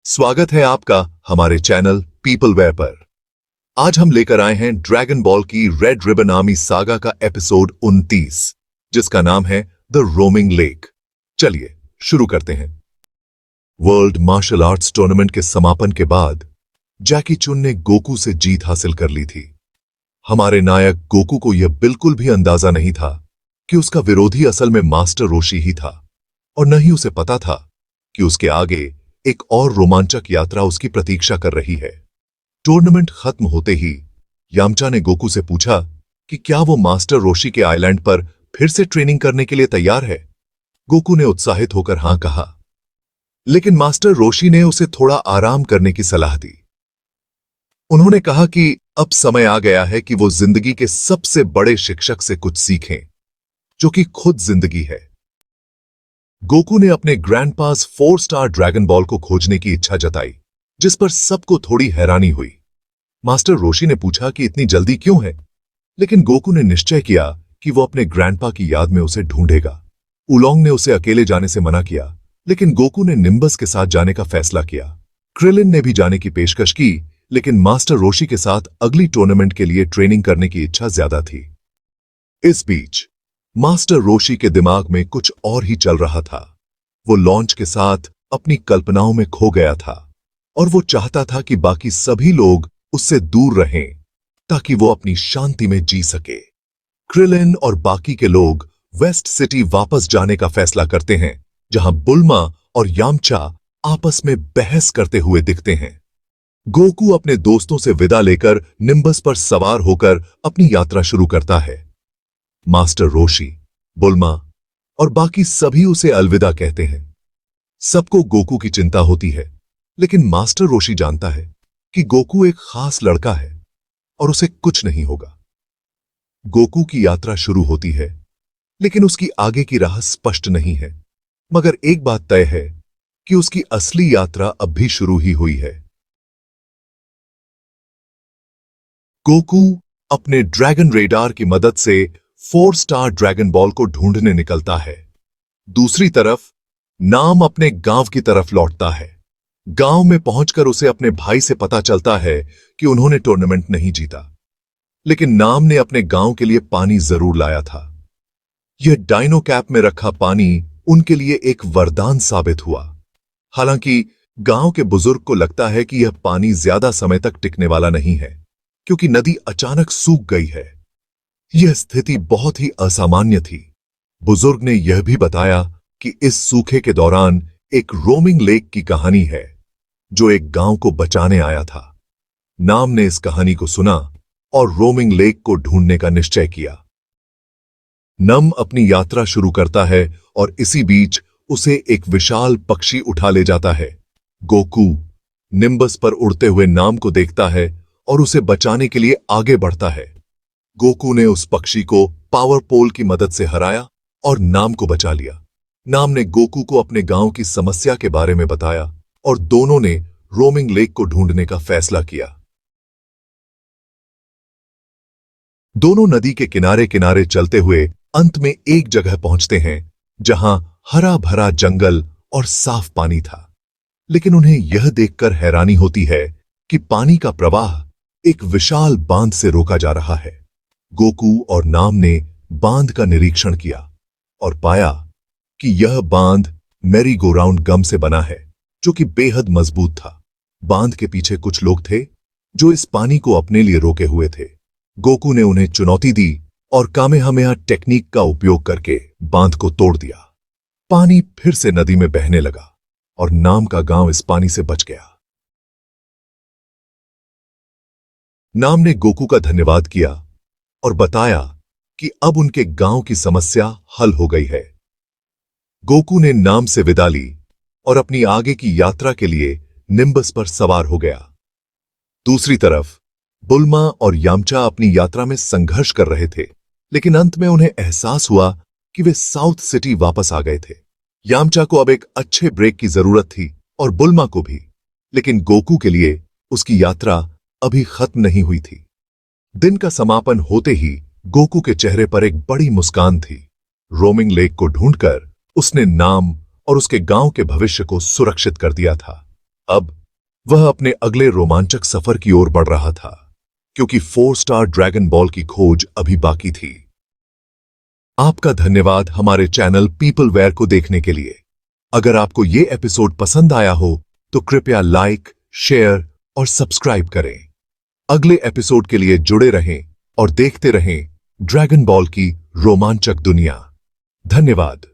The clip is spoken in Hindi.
स्वागत है आपका हमारे चैनल पीपल वेयर पर। आज हम लेकर आए हैं ड्रैगन बॉल की रेड रिबन आर्मी सागा का एपिसोड 29, जिसका नाम है द रोमिंग लेक। चलिए शुरू करते हैं। वर्ल्ड मार्शल आर्ट्स टूर्नामेंट के समापन के बाद जैकी चुन ने गोकू से जीत हासिल कर ली थी। हमारे नायक गोकू को यह बिल्कुल भी अंदाजा नहीं था कि उसका विरोधी असल में मास्टर रोशी ही था, और न ही उसे पता था कि उसके आगे एक और रोमांचक यात्रा उसकी प्रतीक्षा कर रही है। टूर्नामेंट खत्म होते ही यामचा ने गोकू से पूछा कि क्या वो मास्टर रोशी के आइलैंड पर फिर से ट्रेनिंग करने के लिए तैयार है। गोकू ने उत्साहित होकर हां कहा, लेकिन मास्टर रोशी ने उसे थोड़ा आराम करने की सलाह दी। उन्होंने कहा कि अब समय आ गया है कि वो जिंदगी के सबसे बड़े शिक्षक से कुछ सीखें, जो कि खुद जिंदगी है। गोकू ने अपने ग्रैंडपास 4 स्टार ड्रैगन बॉल को खोजने की इच्छा जताई, जिस पर सबको थोड़ी हैरानी हुई। मास्टर रोशी ने पूछा कि इतनी जल्दी क्यों है, लेकिन गोकू ने निश्चय किया कि वो अपने ग्रैंडपा की याद में उसे ढूंढेगा। उलोंग ने उसे अकेले जाने से मना किया, लेकिन गोकू ने निम्बस के साथ जाने का फैसला किया। क्रिलिन ने भी जाने की पेशकश की, लेकिन मास्टर रोशी के साथ अगली टूर्नामेंट के लिए ट्रेनिंग करने की इच्छा ज्यादा थी। इस बीच मास्टर रोशी के दिमाग में कुछ और ही चल रहा था। वो लॉन्च के साथ अपनी कल्पनाओं में खो गया था, और वो चाहता था कि बाकी सभी लोग उससे दूर रहें ताकि वो अपनी शांति में जी सके। क्रिलिन और बाकी के लोग वेस्ट सिटी वापस जाने का फैसला करते हैं, जहां बुल्मा और यामचा आपस में बहस करते हुए दिखते हैं। गोकू अपने दोस्तों से विदा लेकर निम्बस पर सवार होकर अपनी यात्रा शुरू करता है। मास्टर रोशी, बुल्मा और बाकी सभी उसे अलविदा कहते हैं। सबको गोकू की चिंता होती है, लेकिन मास्टर रोशी जानता है कि गोकू एक खास लड़का है और उसे कुछ नहीं होगा। गोकू की यात्रा शुरू होती है, लेकिन उसकी आगे की राह स्पष्ट नहीं है। मगर एक बात तय है कि उसकी असली यात्रा अब भी शुरू ही हुई है। गोकू अपने ड्रैगन रेडार की मदद से 4 स्टार ड्रैगन बॉल को ढूंढने निकलता है। दूसरी तरफ नाम अपने गांव की तरफ लौटता है। गांव में पहुंचकर उसे अपने भाई से पता चलता है कि उन्होंने टूर्नामेंट नहीं जीता, लेकिन नाम ने अपने गांव के लिए पानी जरूर लाया था। यह डायनो कैप में रखा पानी उनके लिए एक वरदान साबित हुआ। हालांकि गांव के बुजुर्ग को लगता है कि यह पानी ज्यादा समय तक टिकने वाला नहीं है, क्योंकि नदी अचानक सूख गई है। यह स्थिति बहुत ही असामान्य थी। बुजुर्ग ने यह भी बताया कि इस सूखे के दौरान एक रोमिंग लेक की कहानी है, जो एक गांव को बचाने आया था। नाम ने इस कहानी को सुना और रोमिंग लेक को ढूंढने का निश्चय किया। नम अपनी यात्रा शुरू करता है और इसी बीच उसे एक विशाल पक्षी उठा ले जाता है। गोकू निम्बस पर उड़ते हुए नाम को देखता है और उसे बचाने के लिए आगे बढ़ता है। गोकू ने उस पक्षी को पावर पोल की मदद से हराया और नाम को बचा लिया। नाम ने गोकू को अपने गांव की समस्या के बारे में बताया और दोनों ने रोमिंग लेक को ढूंढने का फैसला किया। दोनों नदी के किनारे किनारे चलते हुए अंत में एक जगह पहुंचते हैं, जहां हरा भरा जंगल और साफ पानी था। लेकिन उन्हें यह देखकर हैरानी होती है कि पानी का प्रवाह एक विशाल बांध से रोका जा रहा है। गोकू और नाम ने बांध का निरीक्षण किया और पाया कि यह बांध मैरी गो राउंड गम से बना है, जो कि बेहद मजबूत था। बांध के पीछे कुछ लोग थे जो इस पानी को अपने लिए रोके हुए थे। गोकू ने उन्हें चुनौती दी और कामेहामेहा टेक्निक का उपयोग करके बांध को तोड़ दिया। पानी फिर से नदी में बहने लगा और नाम का गांव इस पानी से बच गया। नाम ने गोकू का धन्यवाद किया और बताया कि अब उनके गांव की समस्या हल हो गई है। गोकू ने नाम से विदा ली और अपनी आगे की यात्रा के लिए निम्बस पर सवार हो गया। दूसरी तरफ बुल्मा और यामचा अपनी यात्रा में संघर्ष कर रहे थे, लेकिन अंत में उन्हें एहसास हुआ कि वे साउथ सिटी वापस आ गए थे। यामचा को अब एक अच्छे ब्रेक की जरूरत थी और बुल्मा को भी, लेकिन गोकू के लिए उसकी यात्रा अभी खत्म नहीं हुई थी। दिन का समापन होते ही गोकू के चेहरे पर एक बड़ी मुस्कान थी। रोमिंग लेक को ढूंढकर उसने नाम और उसके गांव के भविष्य को सुरक्षित कर दिया था। अब वह अपने अगले रोमांचक सफर की ओर बढ़ रहा था, क्योंकि 4 स्टार ड्रैगन बॉल की खोज अभी बाकी थी। आपका धन्यवाद हमारे चैनल पीपल वेयर को देखने के लिए। अगर आपको ये एपिसोड पसंद आया हो तो कृपया लाइक, शेयर और सब्सक्राइब करें। अगले एपिसोड के लिए जुड़े रहें और देखते रहें ड्रैगन बॉल की रोमांचक दुनिया। धन्यवाद।